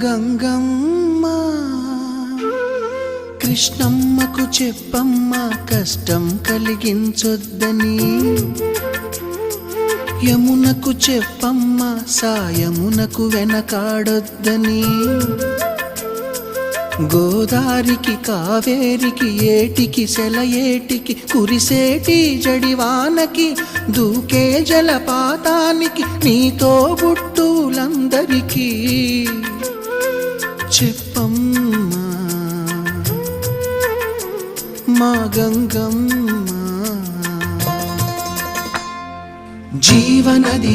గంగమ్మ కృష్ణమ్మకు చెప్పమ్మ కష్టం కలిగించొద్దని, యమునకు చెప్పమ్మ సాయమునకు వెనకాడొద్దని, గోదారికి కావేరికి ఏటికి సెలయేటికి కురిసేటి జడివానకి దూకే జలపాతానికి నీతో బుట్టులందరికీ చెప్పమ్మా మా గంగమ్మ. జీవనది